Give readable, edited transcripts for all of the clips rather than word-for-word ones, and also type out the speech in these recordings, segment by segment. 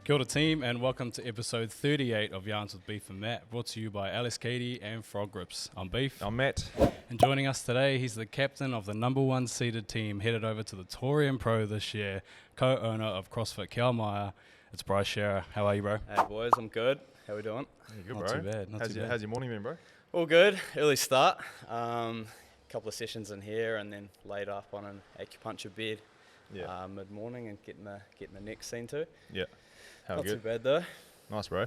Kia ora team, and welcome to episode 38 of Yarns with Beef and Matt, brought to you by Alice Cady and Frog Grips. I'm Beef. I'm Matt. And joining us today, he's the captain of the number one seeded team, headed over to the Torian Pro this year, co-owner of CrossFit Maia. It's Bryce Shearer. How are you, bro? Hey boys, I'm good. How we doing? Yeah, good, Not bro. too bad. Not too bad. How's your morning been, bro? All good. Early start. Couple of sessions in here, and then laid up on an acupuncture bed mid morning and getting the neck seen to. Yeah. How Not good? too bad though. Nice, bro.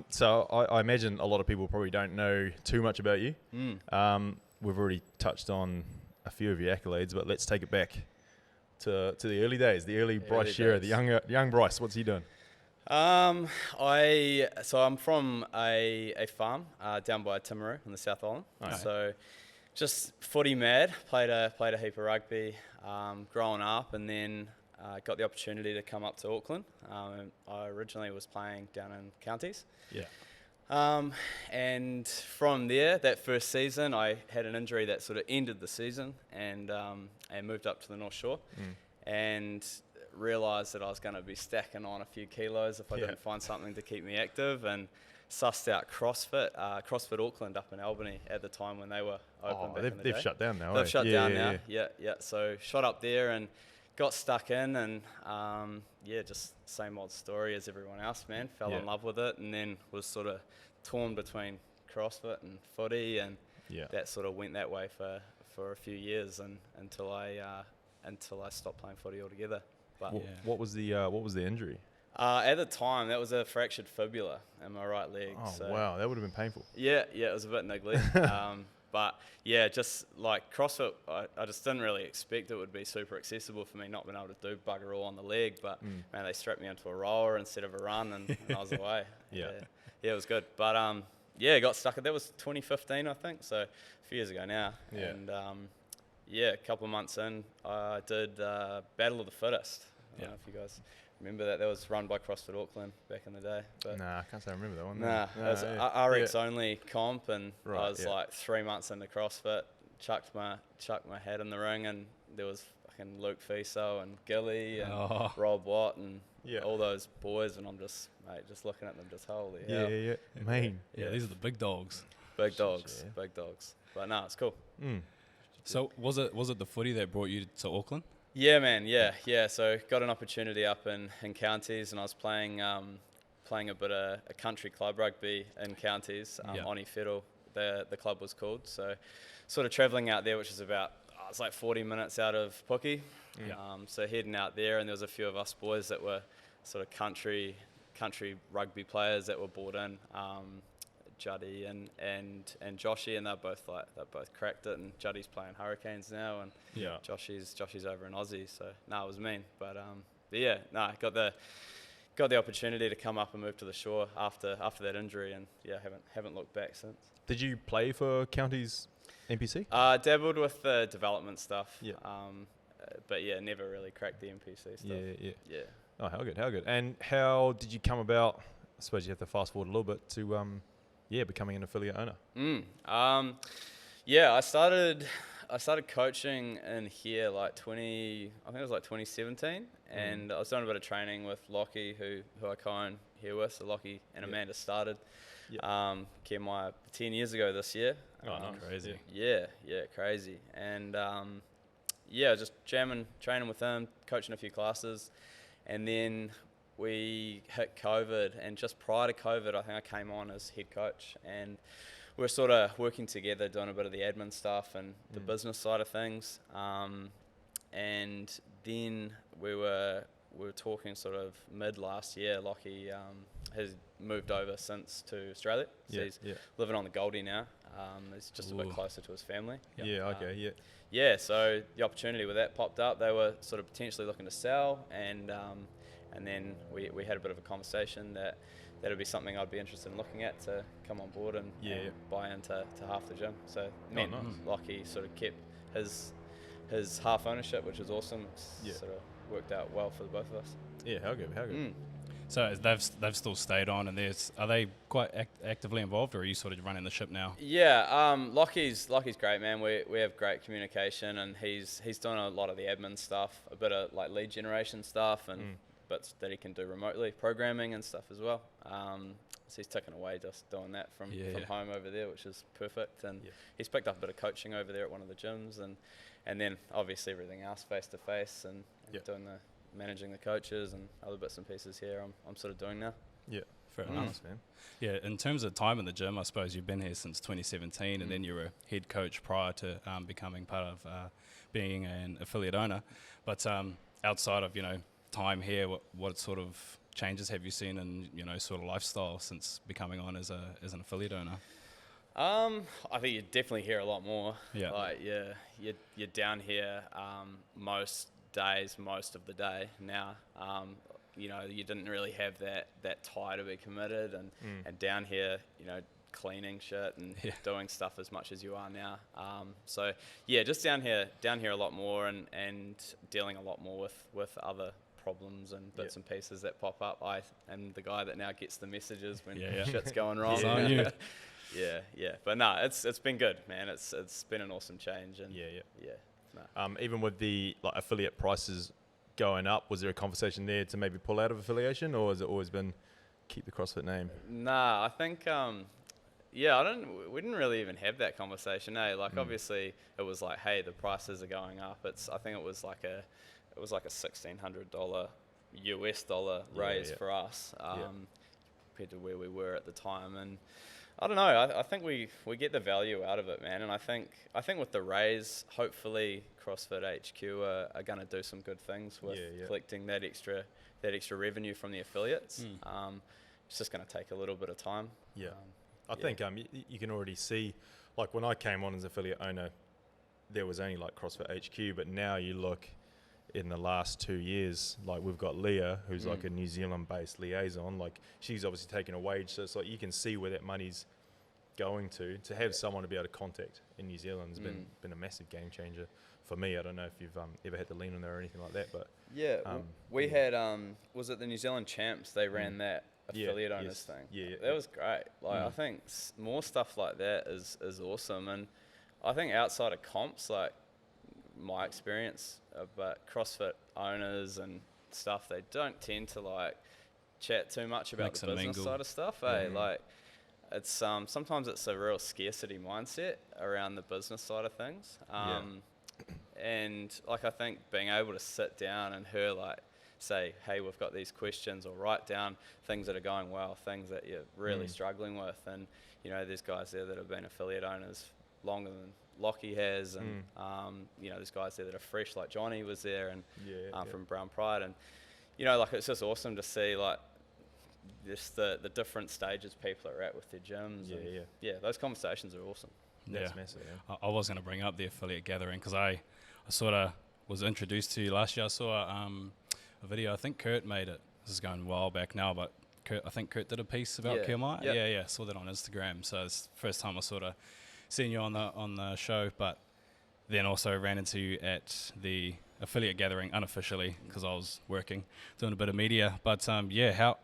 So I imagine a lot of people probably don't know too much about you. We've already touched on a few of your accolades, but let's take it back to the early days, the early Bryce Shearer, the young Bryce. What's he doing? I'm from a farm down by Timaru in the South Island. Okay. So just footy mad. Played a heap of rugby growing up, and then got the opportunity to come up to Auckland. I originally was playing down in counties. Yeah. And from there, that first season, I had an injury that sort of ended the season, and moved up to the North Shore, and realised that I was going to be stacking on a few kilos if I didn't find something to keep me active, and sussed out CrossFit Auckland up in Albany at the time when they were open back in the day. They've shut down now. They've shut down now. Yeah. So shot up there and got stuck in, and just same old story as everyone else, man. Fell in love with it, and then was sort of torn between CrossFit and footy, and that sort of went that way for a few years, and until I stopped playing footy altogether. But what was the injury? at the time, that was a fractured fibula in my right leg. Oh, so wow, that would have been painful. Yeah, it was a bit niggly. But yeah, just like CrossFit, I just didn't really expect it would be super accessible for me, not being able to do bugger all on the leg. But man, they strapped me onto a rower instead of a run, and I was away. Yeah, it was good. But got stuck. That was 2015, I think. So a few years ago now. Yeah. And a couple of months in, I did Battle of the Fittest. I don't know if you guys remember that. That was run by CrossFit Auckland back in the day. But Nah, I can't say I remember that one. it was RX only comp, and I was like 3 months into CrossFit, chucked my hat in the ring, and there was fucking Luke Fiso and Gilly and Rob Watt and all those boys, and I'm just looking at them, just holy hell. Yeah, these are the big dogs. Big dogs. But no, it's cool. So was it the footy that brought you to Auckland? Yeah, man. Yeah. So got an opportunity up in counties, and I was playing a bit of a country club rugby in counties. Oni Fiddle, the club was called. So sort of travelling out there, which is about it's like 40 minutes out of Puki. So heading out there, and there was a few of us boys that were sort of country rugby players that were brought in. Juddy and Joshy, and they both cracked it, and Juddy's playing Hurricanes now, and Joshy's over in Aussie, so it was mean. But got the opportunity to come up and move to the shore after that injury, and haven't looked back since. Did you play for Counties NPC? Dabbled with the development stuff, but never really cracked the NPC stuff. Yeah. Oh, how good. And how did you come about? I suppose you have to fast forward a little bit to becoming an affiliate owner. I started coaching in here like 2017, and I was doing a bit of training with Lockie, who I co-own here with. So Lockie and Amanda started Maia 10 years ago this year. Crazy. Yeah, crazy. And just training with them, coaching a few classes, and then we hit COVID, and just prior to COVID, I think I came on as head coach, and we were sort of working together, doing a bit of the admin stuff and the business side of things. And then we were talking sort of mid last year. Lockie has moved over since to Australia. So he's living on the Goldie now. He's just a bit closer to his family. So the opportunity with that popped up. They were sort of potentially looking to sell, and then we had a bit of a conversation that would be something I'd be interested in looking at to come on board and buy into half the gym. So Lockie sort of kept his half ownership, which is awesome. It's sort of worked out well for the both of us. Yeah, how good. So they've still stayed on, and are they quite actively involved, or are you sort of running the ship now? Yeah, Lockie's great, man. We have great communication, and he's doing a lot of the admin stuff, a bit of like lead generation stuff, and bits that he can do remotely, programming and stuff as well. So he's ticking away just doing that from home over there, which is perfect. And he's picked up a bit of coaching over there at one of the gyms, and then obviously everything else face to face and doing managing the coaches and other bits and pieces here. I'm sort of doing now. Yeah, fair enough, man. Yeah, in terms of time in the gym, I suppose you've been here since 2017, and then you were head coach prior to becoming part of being an affiliate owner. But outside of time here, what sort of changes have you seen in sort of lifestyle since becoming on as an affiliate owner? I think you definitely hear a lot more. Yeah. Like you're down here most days, most of the day now. You didn't really have that tie to be committed, and down here, cleaning shit and doing stuff as much as you are now. So yeah, just down here a lot more, and dealing a lot more with other problems and bits and pieces that pop up. I am the guy that now gets the messages when shit's going wrong. Yeah. But no, it's been good, man. It's been an awesome change, and even with the affiliate prices going up, was there a conversation there to maybe pull out of affiliation, or has it always been keep the CrossFit name? Nah, I think we didn't really even have that conversation, eh? Like obviously it was like, hey, the prices are going up. I think it was like a $1,600 US dollar raise for us compared to where we were at the time. And I don't know, I think we get the value out of it, man. And I think with the raise, hopefully CrossFit HQ are going to do some good things with collecting that extra revenue from the affiliates. It's just going to take a little bit of time. I think you can already see, like when I came on as affiliate owner, there was only like CrossFit HQ, but now you look in the last 2 years, like we've got Leah, who's like a New Zealand-based liaison. Like she's obviously taking a wage, so it's like you can see where that money's going to have someone to be able to contact in New Zealand has been a massive game changer for me. I don't know if you've ever had to lean on there or anything like that, but we had was it the New Zealand Champs? They ran that affiliate owners thing. That was great. Like I think more stuff like that is awesome, and I think outside of comps, like my experience, but CrossFit owners and stuff, they don't tend to like chat too much about the business side of stuff. Like it's sometimes it's a real scarcity mindset around the business side of things. And like I think being able to sit down and her like say, hey, we've got these questions, or write down things that are going well, things that you're really struggling with, and there's guys there that have been affiliate owners longer than Lockie has, and there's guys there that are fresh, like Johnny was there, and from Brown Pride, and like it's just awesome to see like just the different stages people are at with their gyms. Those conversations are awesome. That's massive. I was going to bring up the affiliate gathering because I sort of was introduced to you last year. I saw a video. I think Kurt made it. This is going a while back now, but I think Kurt did a piece about Kielmai. I saw that on Instagram. So it's the first time I sort of seen you on the show, but then also ran into you at the affiliate gathering unofficially because I was working, doing a bit of media. But how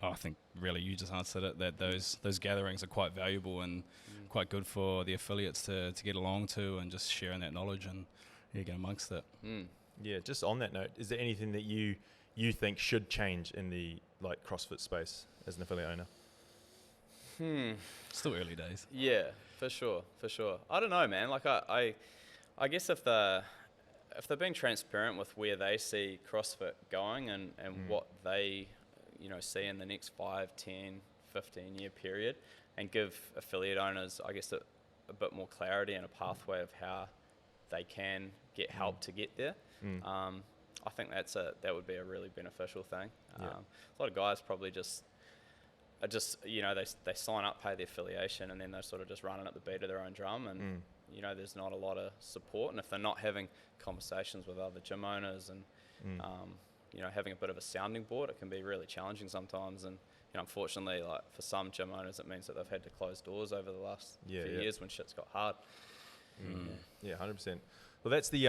I think really you just answered it, that those gatherings are quite valuable and quite good for the affiliates to get along to, and just sharing that knowledge and get amongst it. Just on that note, is there anything that you think should change in the like CrossFit space as an affiliate owner? Still early days. Yeah, for sure. I don't know, man. Like I guess if they're being transparent with where they see CrossFit going and what they see in the next 5, 10, 15 year period, and give affiliate owners, I guess, a bit more clarity and a pathway of how they can get help to get there. I think that would be a really beneficial thing. A lot of guys probably just they sign up, pay the affiliation, and then they're sort of just running at the beat of their own drum, and there's not a lot of support. And if they're not having conversations with other gym owners and having a bit of a sounding board, it can be really challenging sometimes. And unfortunately, like for some gym owners, it means that they've had to close doors over the last few years when shit's got hard. 100%. Well, that's the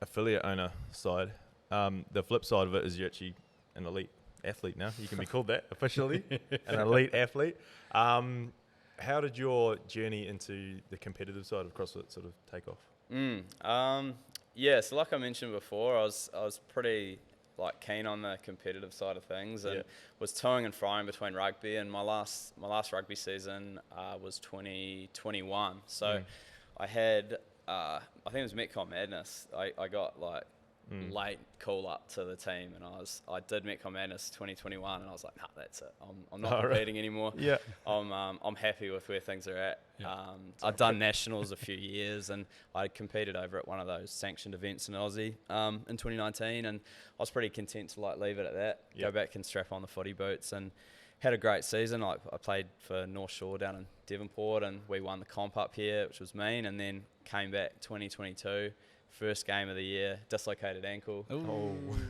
affiliate owner side. The flip side of it is you're actually an elite athlete now. You can be called that officially, an elite athlete. How did your journey into the competitive side of CrossFit sort of take off? So like I mentioned before, I was pretty like keen on the competitive side of things, and was toing and frying between rugby, and my last rugby season was 2021. So I had I think it was Metcon Madness. I got like late call up to the team, and I did Metcon Madness 2021, and I was like, nah, that's it. I'm not competing anymore. Yeah. I'm happy with where things are at. Yeah. I've done nationals a few years, and I competed over at one of those sanctioned events in Aussie in 2019, and I was pretty content to like leave it at that. Go back and strap on the footy boots, and had a great season. I played for North Shore down in Devonport, and we won the comp up here, which was mean, and then came back 2022. First game of the year, dislocated ankle.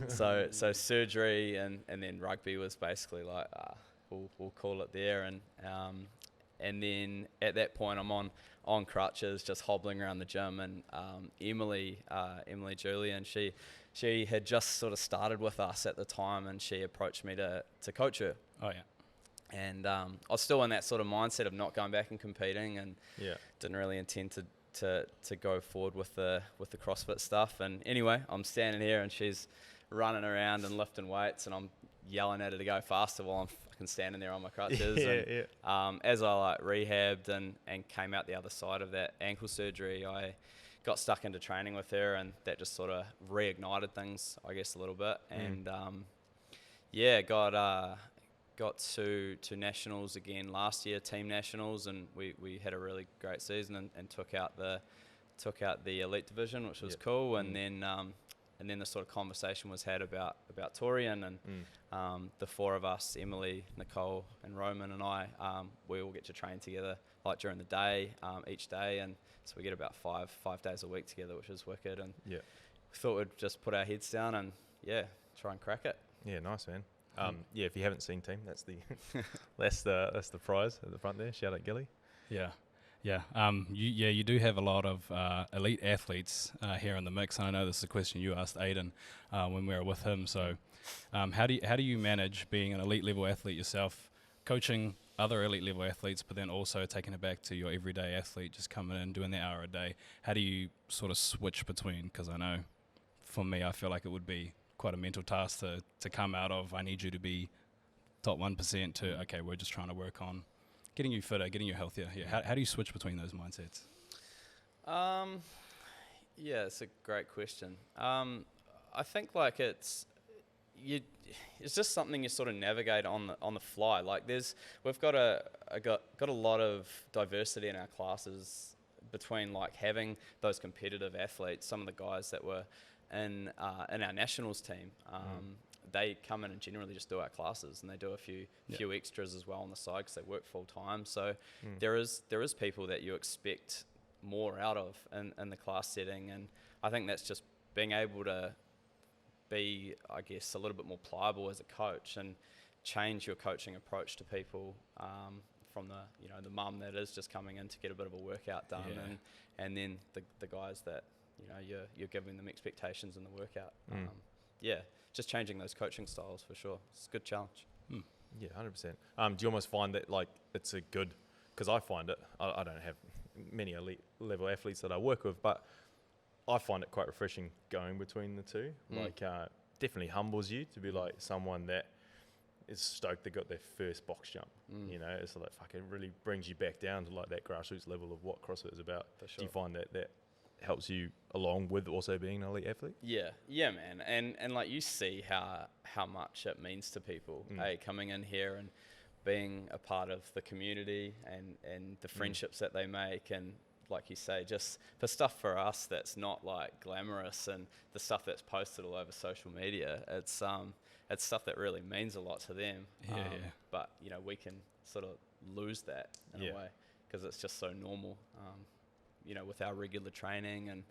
So surgery and then rugby was basically like we'll call it there, and then at that point I'm on crutches, just hobbling around the gym, and Emily Julian, she had just sort of started with us at the time, and she approached me to coach her. Oh yeah. And I was still in that sort of mindset of not going back and competing, and didn't really intend to go forward with the CrossFit stuff. And anyway, I'm standing here and she's running around and lifting weights, and I'm yelling at her to go faster while I'm fucking standing there on my crutches. As I like rehabbed and came out the other side of that ankle surgery, I got stuck into training with her, and that just sort of reignited things, I guess, a little bit. And got to nationals again last year, team nationals, and we had a really great season and took out the elite division, which was cool. And then the sort of conversation was had about Torian, and the four of us, Emily, Nicole, and Roman, and I, we all get to train together like during the day, each day, and so we get about five days a week together, which is wicked. And we thought we'd just put our heads down and try and crack it. Yeah, nice, man. If you haven't seen team, that's the prize at the front there. Shout out Gilly. You do have a lot of elite athletes here in the mix, and I know this is a question you asked Aiden when we were with him. So, how do you manage being an elite level athlete yourself, coaching other elite level athletes, but then also taking it back to your everyday athlete, just coming in doing the hour a day? How do you sort of switch between? Because I know, for me, I feel like it would be quite a mental task to come out of, I need you to be top 1%, to, okay, we're just trying to work on getting you fitter, getting you healthier. How do you switch between those mindsets? It's a great question. I think like it's just something you sort of navigate on the fly. Like we've got a lot of diversity in our classes between like having those competitive athletes, some of the guys that were in our nationals team, they come in and generally just do our classes, and they do a few extras as well on the side because they work full time. So there is people that you expect more out of in the class setting, and I think that's just being able to be, I guess, a little bit more pliable as a coach and change your coaching approach to people from the mum that is just coming in to get a bit of a workout done, and then the guys that you're giving them expectations in the workout. Just changing those coaching styles for sure. It's a good challenge. Yeah, 100%. Do you almost find that like it's a good, because I find it, I don't have many elite level athletes that I work with, but I find it quite refreshing going between the two. Like definitely humbles you to be like someone that is stoked they got their first box jump. It's like fuck, it really brings you back down to like that grassroots level of what CrossFit is about. For sure. Do you find that helps you along with also being an elite athlete? Yeah, man. And like you see how much it means to people, coming in here and being a part of the community and the friendships that they make, and like you say, just the stuff for us that's not like glamorous and the stuff that's posted all over social media. It's stuff that really means a lot to them. But we can sort of lose that in a way because it's just so normal. With our regular training and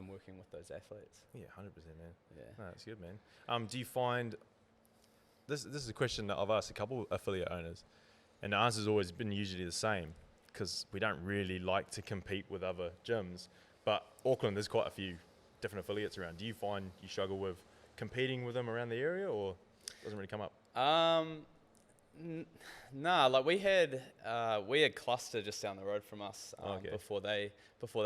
working with those athletes. Yeah, 100%, man. Yeah, no, that's good, man. Do you find this is a question that I've asked a couple of affiliate owners, and the answer's always been usually the same, because we don't really like to compete with other gyms. But Auckland, there's quite a few different affiliates around. Do you find you struggle with competing with them around the area, or doesn't really come up? Nah, like we had Cluster just down the road from us before they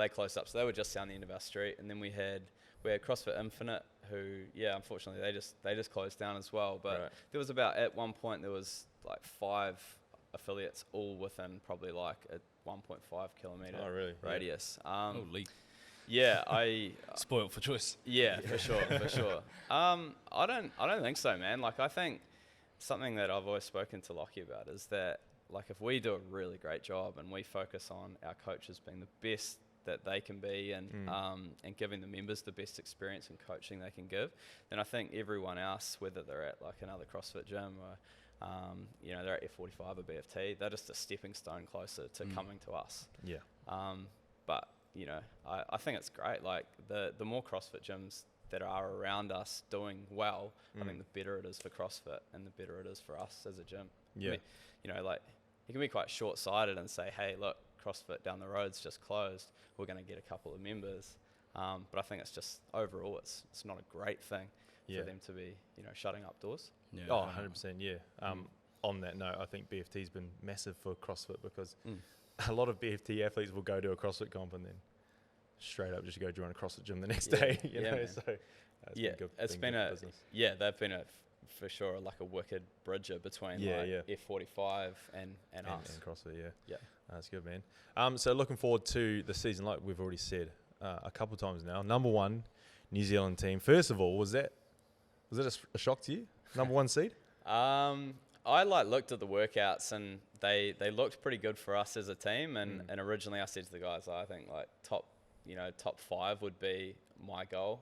closed up. So they were just down the end of our street, and then we had CrossFit Infinite, who, unfortunately they just closed down as well. But Right. there was at one point there was like 5 affiliates, all within probably like a 1.5 kilometer radius. Holy. Yeah, I Spoiled for choice. Yeah, for sure. I don't think so, man. Like, I think something that I've always spoken to Lockie about is that, like, if we do a really great job and we focus on our coaches being the best that they can be and giving the members the best experience and coaching they can give, then I think everyone else, whether they're at like another CrossFit gym or they're at F45 or BFT, they're just a stepping stone closer to coming to us. Yeah. But I think it's great. Like, the more CrossFit gyms that are around us doing well, I think the better it is for CrossFit and the better it is for us as a gym. Yeah. Like, you can be quite short-sighted and say, hey, look, CrossFit down the road's just closed. We're going to get a couple of members. But I think it's just, overall, it's not a great thing for them to be, shutting up doors. Yeah. Oh, 100%, yeah. On that note, I think BFT's been massive for CrossFit because a lot of BFT athletes will go to a CrossFit comp and then straight up just go join a CrossFit gym the next day. You know, so it's been a business. Yeah, they've been for sure like a wicked bridger between F45 and us. And CrossFit, yeah. That's good, man. So looking forward to the season, like we've already said a couple of times now. Number 1 New Zealand team. First of all, was that a shock to you? Number 1 seed? I looked at the workouts and they looked pretty good for us as a team. And originally I said to the guys, I think like top 5 would be my goal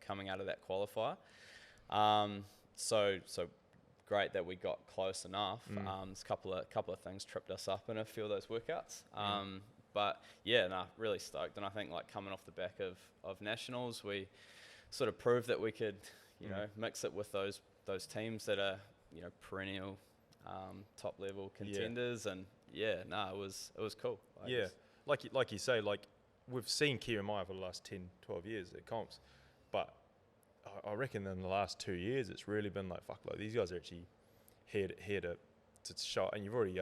coming out of that qualifier. So great that we got close enough. There's a couple of things tripped us up in a few of those workouts. But really stoked. And I think like coming off the back of nationals, we sort of proved that we could, mix it with those teams that are, perennial top level contenders. And it was cool. Like you say, like we've seen Kia and Maia for the last 10, 12 years at comps, but I reckon in the last 2 years it's really been like, these guys are actually here to show. And you've already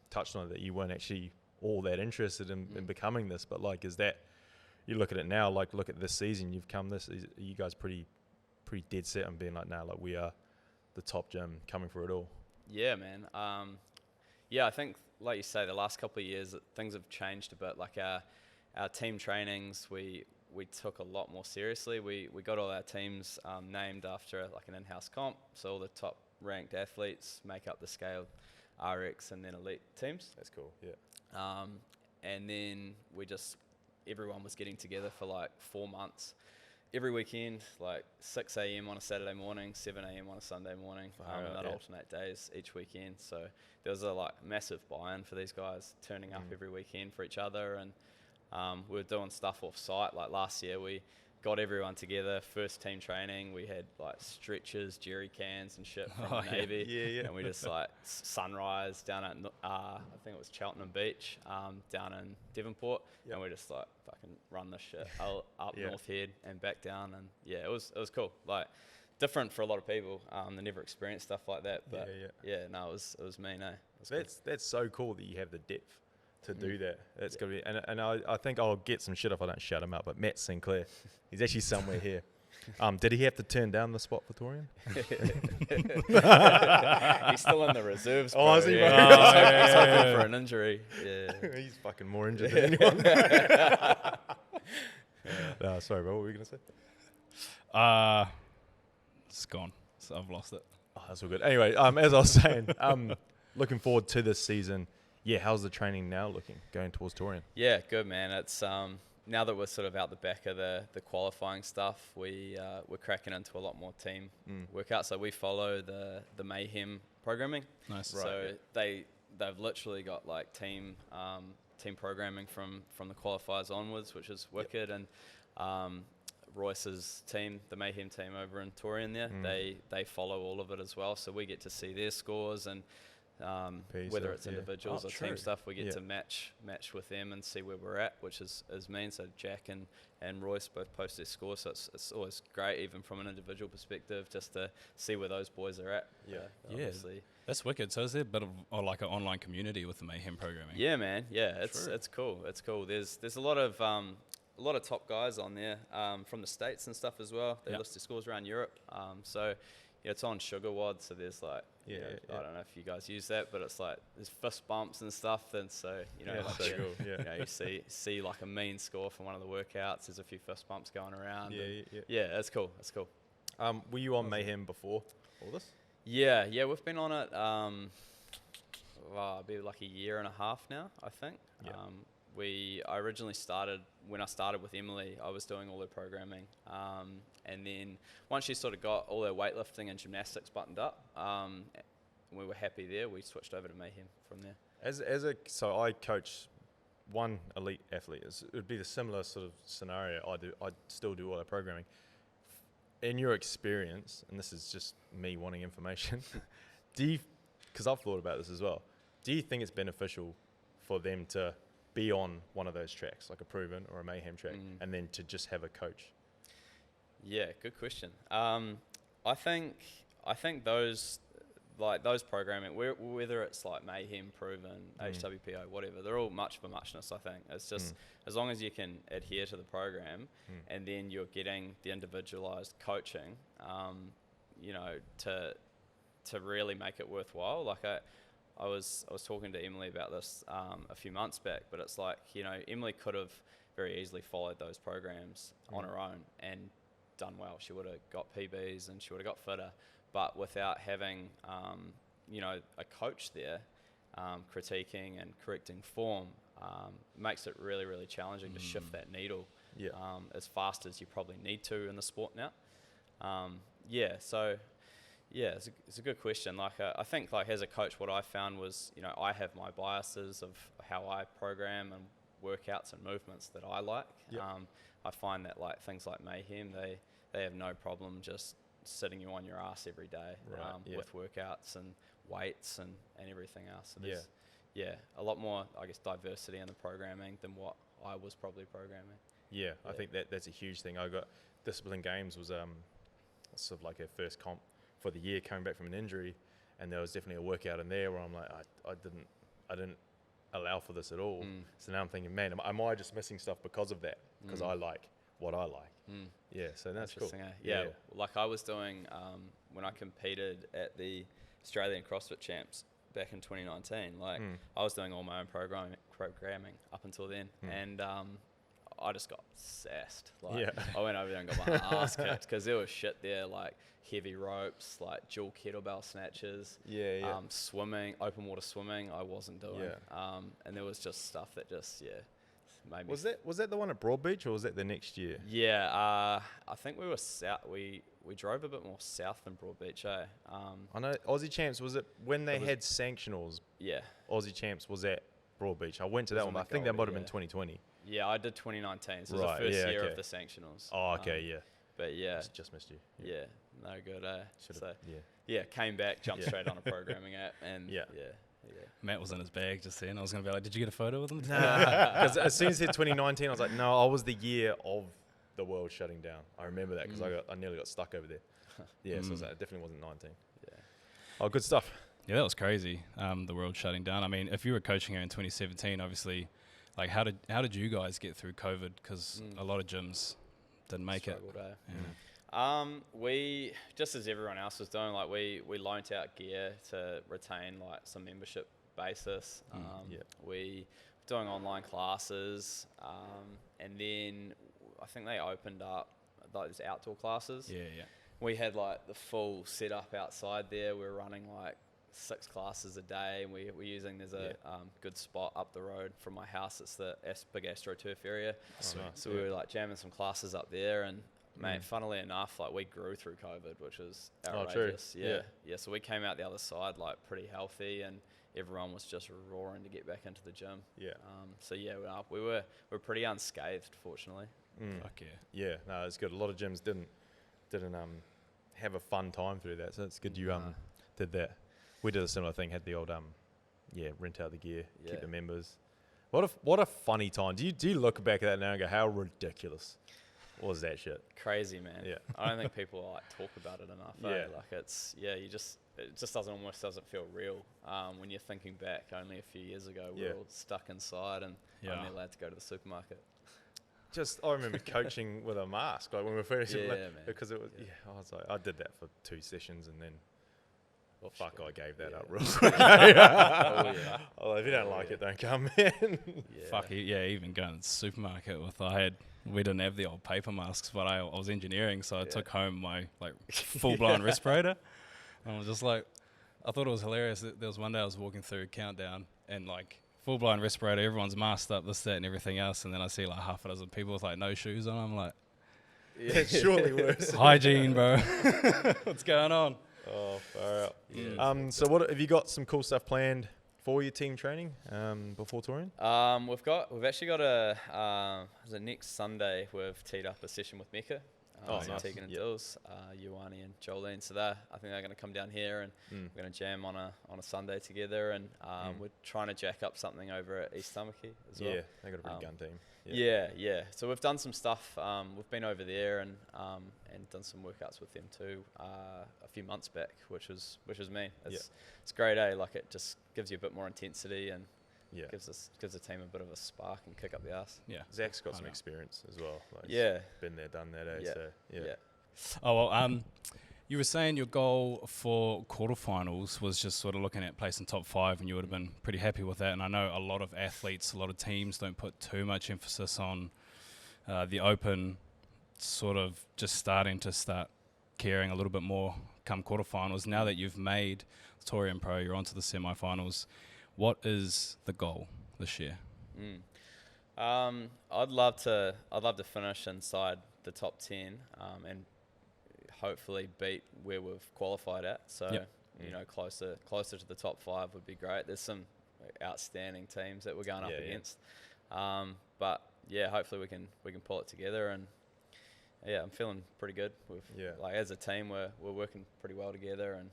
touched on it, that you weren't actually all that interested in becoming this, but like, is that, you look at it now, like look at this season, you've come this, are you guys pretty dead set on being like, we are the top gym coming for it all? Yeah, man. I think, like you say, the last couple of years things have changed a bit. Like our team trainings, we took a lot more seriously. We got all our teams named after like an in-house comp, so all the top ranked athletes make up the scaled RX and then elite teams. That's cool. Yeah. And then everyone was getting together for like 4 months every weekend, like 6 a.m. on a Saturday morning, 7 a.m. on a Sunday morning, and that alternate days each weekend. So there was a massive buy-in for these guys, turning up every weekend for each other. And we were doing stuff off site. Like last year, we got everyone together, first team training. We had like stretchers, jerry cans and shit from the Navy. Yeah. And we just like sunrise down at, I think it was Cheltenham Beach, down in Devonport. Yep. And we just like fucking run this shit up North Head and back down. And it was cool. Like different for a lot of people. They never experienced stuff like that. But it was mean, eh? That's so cool that you have the depth to do that. It's gonna be, and I think I'll get some shit if I don't shut him up. But Matt Sinclair, he's actually somewhere here. Did he have to turn down the spot for Torian? He's still in the reserves. Oh, is he? He's hoping for an injury. Yeah, he's fucking more injured than anyone. No, sorry, bro. What were you gonna say? It's gone. So I've lost it. Oh, that's all good. Anyway, as I was saying, looking forward to this season. Yeah, how's the training now looking going towards Torian? Yeah, good, man. It's now that we're sort of out the back of the qualifying stuff, we're cracking into a lot more team workouts. So we follow the Mayhem programming. Nice. So they've literally got like team programming from the qualifiers onwards, which is wicked. And Royce's team, the Mayhem team over in Torian there, they follow all of it as well. So we get to see their scores and whether it's individuals or team stuff, we get to match with them and see where we're at, which is mean. So Jack and Royce both post their scores, so it's always great, even from an individual perspective, just to see where those boys are at. Obviously. That's wicked. So is there a bit of like an online community with the Mayhem programming? Yeah, man. Yeah, it's cool. It's cool. There's a lot of a lot of top guys on there from the States and stuff as well. They list their scores around Europe. So yeah, it's on Sugar WOD. So there's like, I don't know if you guys use that, but it's like there's fist bumps and stuff. And so, you know, you see like a mean score from one of the workouts. There's a few fist bumps going around. Yeah, it's cool. It's cool. Were you on Mayhem before all this? Yeah, we've been on it. It'll be like a year and a half now, I think. Yeah. I originally started, when I started with Emily, I was doing all her programming. And then once she sort of got all her weightlifting and gymnastics buttoned up, we were happy there, we switched over to Mayhem from there. So I coach one elite athlete. It would be the similar sort of scenario. I still do all our programming. In your experience, and this is just me wanting information, because I've thought about this as well, do you think it's beneficial for them to be on one of those tracks, like a Proven or a Mayhem track, and then to just have a coach? Yeah, good question. I think those programming, whether it's like Mayhem, Proven, HWPO, whatever, they're all much for muchness. I think it's just as long as you can adhere to the program, and then you're getting the individualized coaching, you know, to really make it worthwhile. Like I was talking to Emily about this a few months back, but it's like, you know, Emily could have very easily followed those programs on her own and done well. She would have got PBs and she would have got fitter, but without having, you know, a coach there critiquing and correcting form, makes it really, really challenging to shift that needle as fast as you probably need to in the sport now. It's a good question. Like I think, like as a coach, what I found was, you know, I have my biases of how I program and workouts and movements that I like. I find that like things like Mayhem, they have no problem just sitting you on your ass every day with workouts and weights and everything else. So there's, a lot more, I guess, diversity in the programming than what I was probably programming. I think that's a huge thing. I got Discipline Games was sort of like our first comp for the year, coming back from an injury, and there was definitely a workout in there where I'm like, I didn't allow for this at all. So now I'm thinking, man, am I just missing stuff because of that? Because I like what I like. So that's cool. Like I was doing when I competed at the Australian CrossFit Champs back in 2019. Like I was doing all my own programming up until then, and I just got sassed. Like I went over there and got my ass kicked because there was shit there, like heavy ropes, like dual kettlebell snatches, swimming, open water swimming. I wasn't doing, and there was just stuff that just made me. Was that the one at Broadbeach, or was that the next year? I think we were south. We drove a bit more south than Broadbeach. I know Aussie Champs. Was it when they had sanctionals? Yeah, Aussie Champs was at Broadbeach. I went to that one. I think that might have been 2020. Yeah, I did 2019. So it was the first year of the sanctionals. Oh, okay, But just missed you. Yeah, no good. Came back, jumped straight on a programming app, and Matt was in his bag just then. I was going to be like, did you get a photo with him? Because as soon as he said 2019, I was like, no, I was the year of the world shutting down. I remember that because I nearly got stuck over there. So I was like, it definitely wasn't 19. Oh, good stuff. Yeah, that was crazy, the world shutting down. I mean, if you were coaching her in 2017, obviously, like how did you guys get through COVID? Because a lot of gyms didn't make it. We, just as everyone else was doing, like we loaned out gear to retain like some membership basis. We were doing online classes, and then I think they opened up like these outdoor classes. We had like the full setup outside there. We were running like 6 classes a day, and we're using, there's a good spot up the road from my house. It's the big AstroTurf area. So we were like jamming some classes up there, and mate, funnily enough, like we grew through COVID, which was outrageous. So we came out the other side like pretty healthy, and everyone was just roaring to get back into the gym. We were pretty unscathed, fortunately. Fuck yeah. No, it's good. A lot of gyms didn't have a fun time through that, so it's good you did that. We did a similar thing, had the old rent out the gear, keep the members. What a funny time. Do you look back at that now and go, how ridiculous was that shit? Crazy, man. I don't think people like talk about it enough. Like it's it just doesn't feel real when you're thinking back. Only a few years ago we were all stuck inside and only allowed to go to the supermarket. I remember coaching with a mask, like when we were first, man. because it was, I was like, I did that for 2 sessions and then, I gave that up real quick. If you don't like it, don't come in. Even going to the supermarket we didn't have the old paper masks, but I was engineering, so I took home my full-blown respirator. And I was just like, I thought it was hilarious. There was one day I was walking through Countdown and full-blown respirator, everyone's masked up, this, that, and everything else, and then I see half a dozen people with no shoes on. I'm like, it's surely worse. Hygiene, bro. What's going on? Oh, far out. Yeah. So what have you got? Some cool stuff planned for your team training before Torian? We've actually got next Sunday we've teed up a session with Mecca. Nice. Tegan and Dills, Ioane and Jolene. So I think they're going to come down here and we're going to jam on a Sunday together. And we're trying to jack up something over at East Tamaki as well. Yeah, they got a pretty gun team. Yeah. So we've done some stuff. We've been over there and done some workouts with them too a few months back, which was mean. It's great, it just gives you a bit more intensity and gives the team a bit of a spark and kick up the ass. Yeah, Zach's got some experience as well. Been there, done that. Oh well, you were saying your goal for quarterfinals was just sort of looking at placing top 5, and you would have been pretty happy with that. And I know a lot of athletes, a lot of teams don't put too much emphasis on the open, sort of just starting caring a little bit more come quarterfinals. Now that you've made Torian Pro, you're onto the semi-finals. What is the goal this year? I'd love to finish inside the top 10 and hopefully beat where we've qualified at. So closer to the top 5 would be great. There's some outstanding teams that we're going up against, but hopefully we can pull it together. And I'm feeling pretty good. As a team we're working pretty well together, and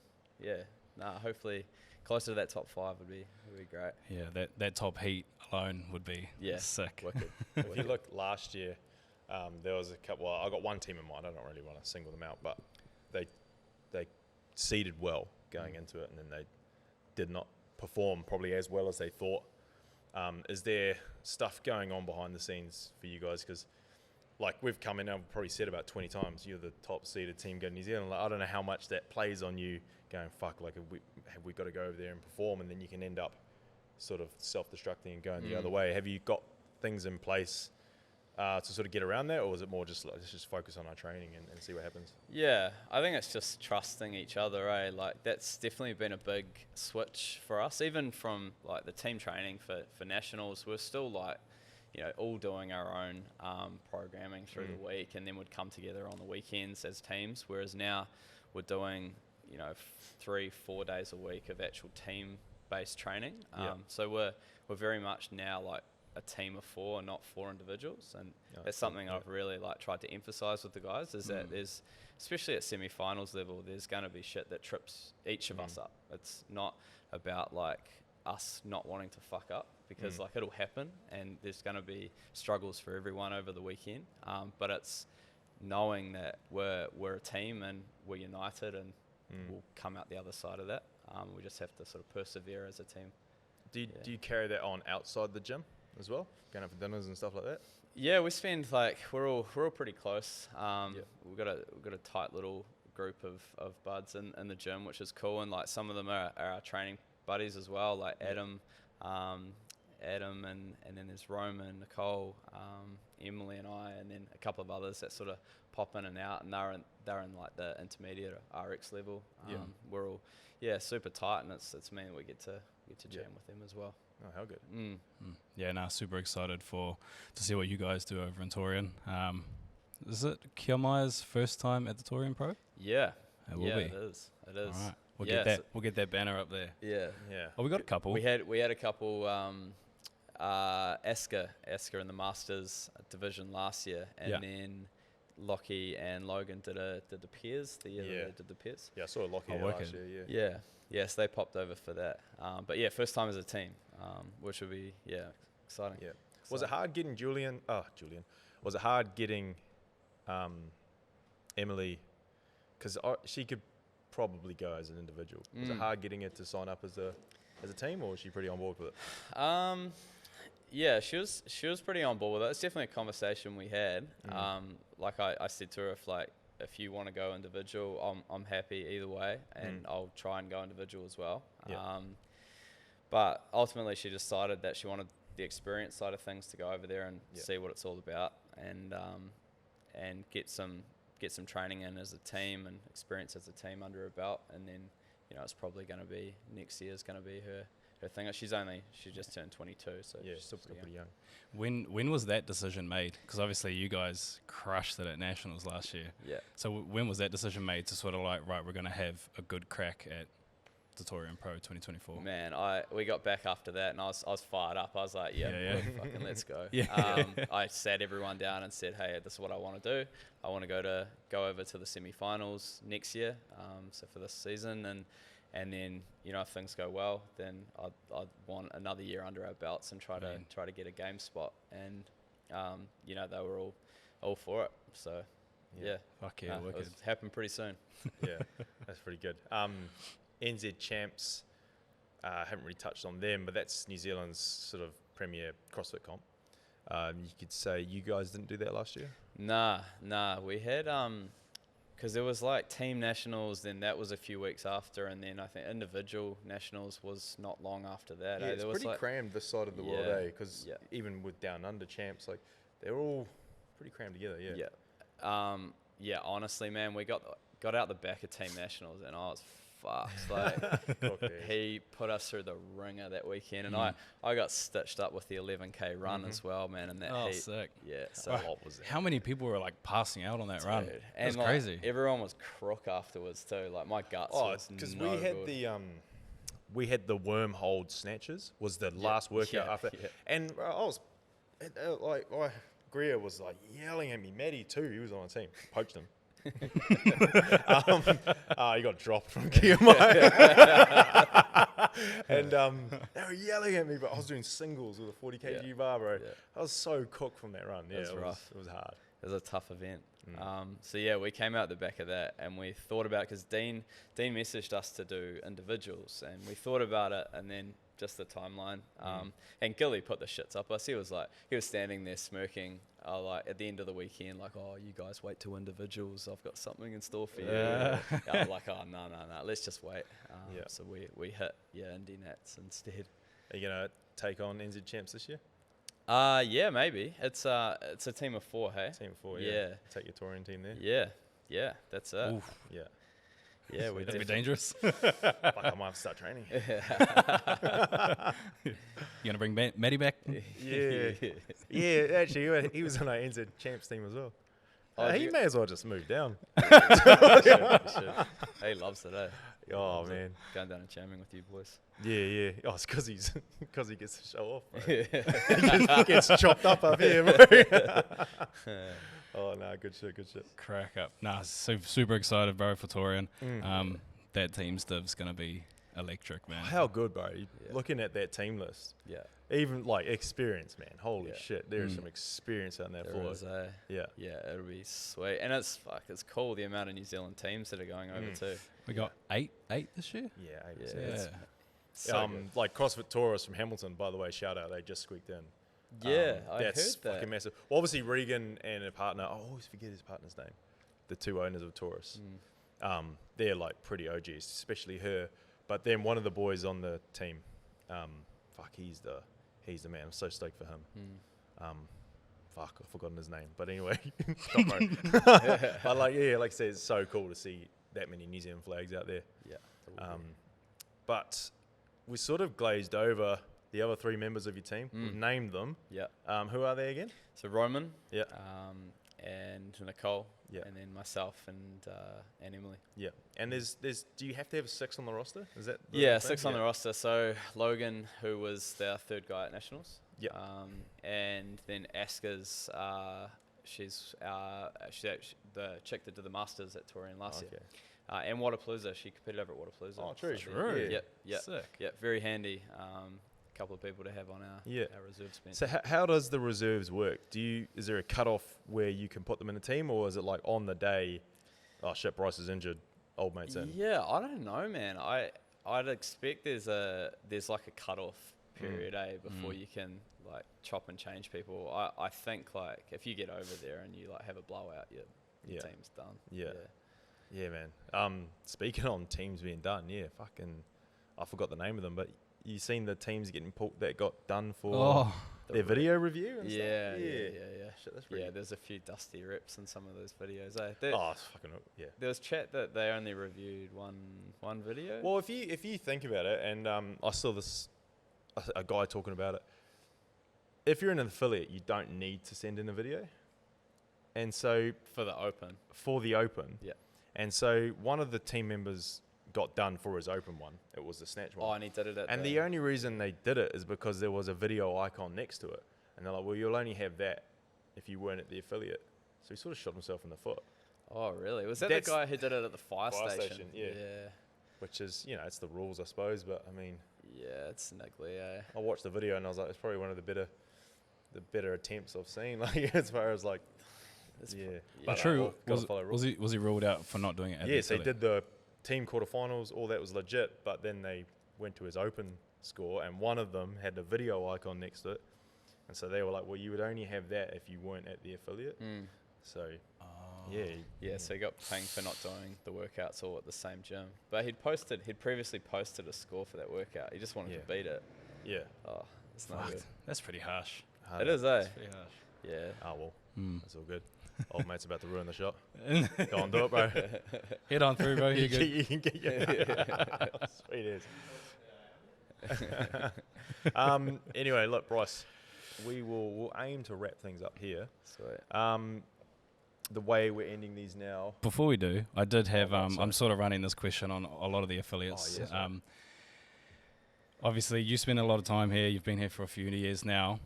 hopefully closer to that top 5 would be great. Yeah, that top heat alone would be sick. Wicked. If you look last year, there was a couple. I got one team in mind. I don't really want to single them out, but they seeded well going into it, and then they did not perform probably as well as they thought. Is there stuff going on behind the scenes for you guys? Because we've come in, I've probably said about 20 times, you're the top seeded team going to New Zealand. I don't know how much that plays on you going, have we got to go over there and perform, and then you can end up sort of self-destructing and going the other way. Have you got things in place to sort of get around that, or is it more just let's just focus on our training and see what happens? Yeah, I think it's just trusting each other, that's definitely been a big switch for us. Even from the team training for nationals, we're still all doing our own programming through the week, and then we'd come together on the weekends as teams, whereas now we're doing 3-4 days a week of actual team-based training. So we're very much now a team of 4, not 4 individuals, and that's something I've really tried to emphasize with the guys, is that there's, especially at semi-finals level, there's going to be shit that trips each of us up. It's not about us not wanting to fuck up, because it'll happen, and there's going to be struggles for everyone over the weekend, but it's knowing that we're a team and we're united, and we'll come out the other side of that. We just have to sort of persevere as a team. Do you carry that on outside the gym as well, going out for dinners and stuff like that? Yeah, we spend we're all pretty close. We've got a tight little group of buds in the gym, which is cool, and some of them are our training buddies as well, Adam, and then there's Roman, Nicole, Emily and I, and then a couple of others that sort of pop in and out, and they're in the intermediate RX level. We're all super tight, and it's mean we get to jam with them as well. Oh, how good. Yeah, super excited to see what you guys do over in Torian. Is it Maia's first time at the Torian Pro? Yeah, it will be. It is. All right, we'll get that banner up there. Yeah. Oh, we got a couple. We had a couple. Asker in the Masters division last year, and then Lockie and Logan did the pairs. The year they did the pairs. Yeah, I saw Lockie last year. Yeah. So they popped over for that. But first time as a team, which would be exciting. Yeah. Was it hard getting Julian? Was it hard getting Emily? Because she could probably go as an individual. Was it hard getting her to sign up as a team, or was she pretty on board with it? Yeah, she was pretty on board with it. It's definitely a conversation we had. Like I said to her, if you want to go individual, I'm happy either way, and I'll try and go individual as well. Yeah. But ultimately, she decided that she wanted the experience side of things to go over there and see what it's all about, and get some training in as a team and experience as a team under her belt, and then it's probably going to be next year's going to be her thing. She just turned 22, so she's still pretty young. When was that decision made? Because obviously you guys crushed it at Nationals last year. Yeah. So when was that decision made to sort of like, right, we're going to have a good crack at the Torian Pro 2024? Man, we got back after that, and I was fired up. I was like, fucking let's go. I sat everyone down and said, hey, this is what I want to do. I want to go over to the semi-finals next year, so for this season, and then if things go well, then I'd want another year under our belts and try to get a game spot, and they were all for it. So Fuck yeah, it was happened pretty soon. Yeah, that's pretty good. NZ champs, haven't really touched on them, but that's New Zealand's sort of premier CrossFit comp. You could say you guys didn't do that last year? Nah, we had because there was like team nationals, then that was a few weeks after, and then I think individual nationals was not long after that. Yeah, it's pretty crammed this side of the world, because even with Down Under champs, like they're all pretty crammed together. Yeah, honestly, man, we got out the back of team nationals, and I was fucked. Like he put us through the ringer that weekend, and I got stitched up with the 11K run as well, man. And that heat, sick. Yeah. So what was that? How many people were like passing out on that run? And it was crazy. Everyone was crook afterwards too. Like my guts was because no we had good. we had the worm hold snatches was the last workout after, and I was Greer was like yelling at me. Maddie too, he was on the team. Poached him. He got dropped from Kiamai. And they were yelling at me, but I was doing singles with a 40 kg bar, bro. I was so cooked from that run. Yeah, it was rough. It was hard. It was a tough event. So we came out the back of that, and we thought about, because Dean messaged us to do individuals, and we thought about it, and then just the timeline. And Gilly put the shits up us. He was standing there smirking, like at the end of the weekend, like, oh, you guys wait till individuals. I've got something in store for you. I'm like, oh, no, let's just wait. So we hit Indy Nats instead. Are you gonna take on NZ champs this year? Yeah, maybe. It's a team of 4, hey? Team of 4, yeah. Take your Torian team there. Yeah, that's it. Oof. Yeah, that'd be dangerous. Like I might have to start training. You gonna bring Maddie back? Yeah. Actually, he was on our NZ champs team as well. He may as well just move down. He should. He loves it, eh? Oh man, going down and jamming with you boys. Yeah. Oh, it's because he gets to show off. Bro. He gets chopped up here, bro. Oh no, good shit. Crack up. Nah, super excited, bro, for Torian. That team's div's gonna be electric, man. How good, bro. Looking at that team list. Yeah. Even like experience, man. Holy shit, there's some experience on that floor. Yeah, it'll be sweet, and it's cool the amount of New Zealand teams that are going over too. We got eight this year. Yeah, 8. Yeah. So like CrossFit Taurus from Hamilton, by the way, shout out, they just squeaked in. Yeah, I heard that's that. fucking massive. Well, obviously Regan and her partner, I always forget his partner's name. The 2 owners of Taurus. They're like pretty OGs, especially her. But then one of the boys on the team, he's the man. I'm so stoked for him. I've forgotten his name. But anyway, stop, bro. But like I said, it's so cool to see that many New Zealand flags out there. Yeah. But we sort of glazed over the other 3 members of your team. We've named them. Yeah. Who are they again? So Roman. Yeah. And Nicole. Yeah. And then myself and Emily. Yeah. And there's do you have to have 6 on the roster? Is that the 6 on the roster. So Logan, who was our 3rd guy at Nationals. Yeah. And then Aska's she's the chick that did the Masters at Torian last year. And Waterpalooza, she competed over at Waterpalooza. Oh, true. True. Yeah. Sick. Yeah, very handy. Couple of people to have on our reserves bench. So how does the reserves work? Is there a cutoff where you can put them in a team, or is it like on the day, oh shit, Bryce is injured, old mate's in? Yeah, I don't know, man. I'd expect there's like a cutoff period, before you can like chop and change people. I think like if you get over there and you like have a blowout, your team's done. Yeah, man. Speaking on teams being done, I forgot the name of them, but you seen the teams that got done for their video review and stuff? Yeah. Shit, that's pretty there's a few dusty rips in some of those videos. Eh? it's fucking, yeah. There was chat that they only reviewed one video. Well, if you think about it, and I saw a guy talking about it, if you're an affiliate, you don't need to send in a video. And so for the open. Yeah. And so one of the team members got done for his open one. It was the snatch one. Oh, and he did it at the only reason they did it is because there was a video icon next to it. And they're like, well, you'll only have that if you weren't at the affiliate. So he sort of shot himself in the foot. Oh, really? Was that the guy who did it at the fire station? Yeah. Which is, it's the rules, I suppose. But, I mean... Yeah, it's niggly, eh? I watched the video and I was like, it's probably one of the better attempts I've seen. Like, as far as, like... But true. Was he ruled out for not doing it at the affiliate? Yes, he did the team quarterfinals. All that was legit. But then they went to his open score and one of them had the video icon next to it. And so they were like, well, you would only have that if you weren't at the affiliate. So, so he got pinged for not doing the workouts all at the same gym. But he'd previously posted a score for that workout. He just wanted to beat it. Yeah. Oh, it's not good. That's pretty harsh. It is, eh? It's pretty harsh. Yeah. Oh, well. That's all good. Old mate's about to ruin the shot. Go on, do it, bro. Head on through, bro. You're good. You can get Sweet as. Anyway, look, Bryce, we'll aim to wrap things up here. Sweet. The way we're ending these now. Before we do, I did have, I'm sort of running this question on a lot of the affiliates. Obviously, you spend a lot of time here. You've been here for a few years now.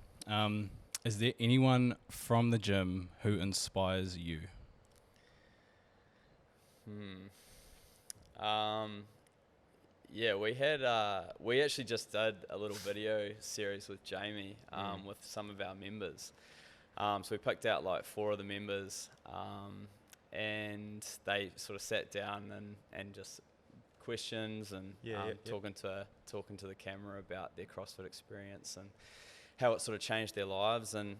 Is there anyone from the gym who inspires you? We actually just did a little video series with Jamie with some of our members. So we picked out like 4 of the members and they sort of sat down and just questions and talking to the camera about their CrossFit experience and how it sort of changed their lives. And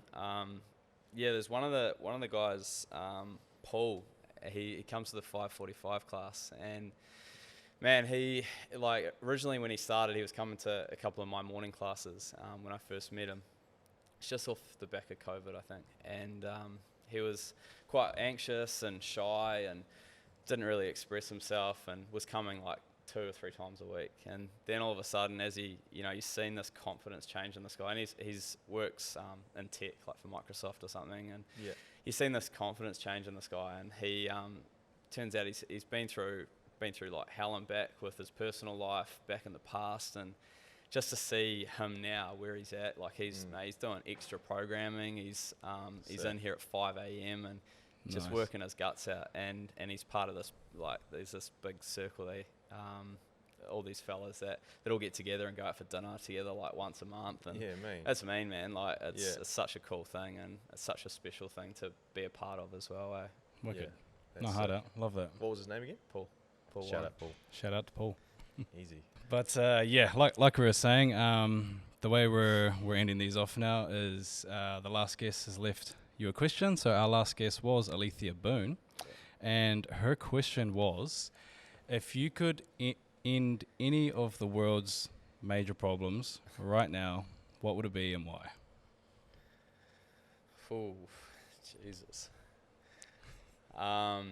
there's one of the guys, Paul. He comes to the 545 class, and man, he like originally when he started, he was coming to a couple of my morning classes when I first met him. It's just off the back of COVID, I think, and he was quite anxious and shy and didn't really express himself, and was coming like 2 or 3 times a week. And then all of a sudden, as you've seen this confidence change in this guy, and he's works in tech, like for Microsoft or something, and you've seen this confidence change in this guy, and he turns out he's been through like hell and back with his personal life back in the past, and just to see him now where he's at, like he's doing extra programming, he's in here at 5 a.m. and just working his guts out, and he's part of this, like there's this big circle there, all these fellas that all get together and go out for dinner together like once a month, and that's mean, man. Like it's such a cool thing, and it's such a special thing to be a part of as well. Wicked. No, hard out. Love that. What was his name again? Paul. Shout out Paul. Shout out to Paul. Easy. But like we were saying, the way we're ending these off now is the last guest has left you a question. So our last guest was Alethea Boone, and her question was, if you could end any of the world's major problems right now, what would it be and why? Oh, Jesus. I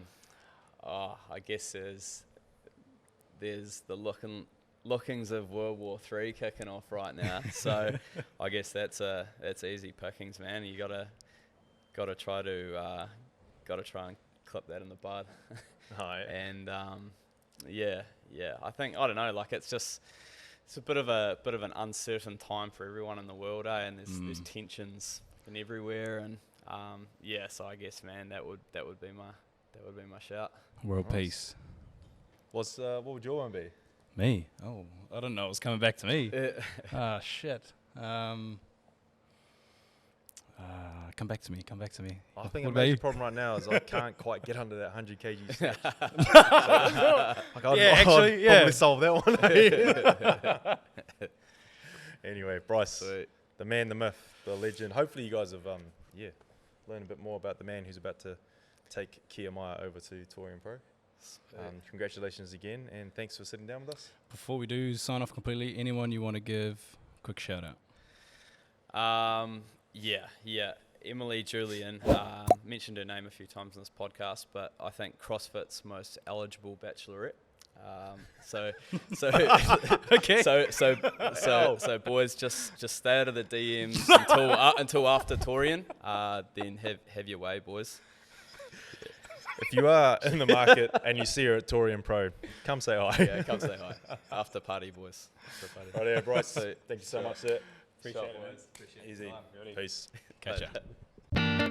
guess there's the lookings of World War III kicking off right now. So I guess that's easy pickings, man. You gotta try and clip that in the bud. And I think, I don't know, like it's a bit of an uncertain time for everyone in the world, and there's tensions and everywhere, and so I guess, man, that would be my shout. World peace. What would your one be? Me? Oh, I don't know. It's coming back to me. Shit. Come back to me. I think a major problem right now is I can't quite get under that 100 kg snatch. I'd probably solve that one. Anyway, Bryce, the man, the myth, the legend. Hopefully you guys have learned a bit more about the man who's about to take Maia over to Torian Pro. Congratulations again, and thanks for sitting down with us. Before we do sign off completely, anyone you want to give a quick shout out? Yeah. Emily Julian, mentioned her name a few times in this podcast, but I think CrossFit's most eligible bachelorette. Okay. So boys, just stay out of the DMs until after Torian. Then have your way, boys. If you are in the market and you see her at Torian Pro, come say hi. Yeah, come say hi. After party, boys. After party. Right there, Bryce. Thank you so much, sir. Appreciate it, boys. Easy. Peace. Catch ya.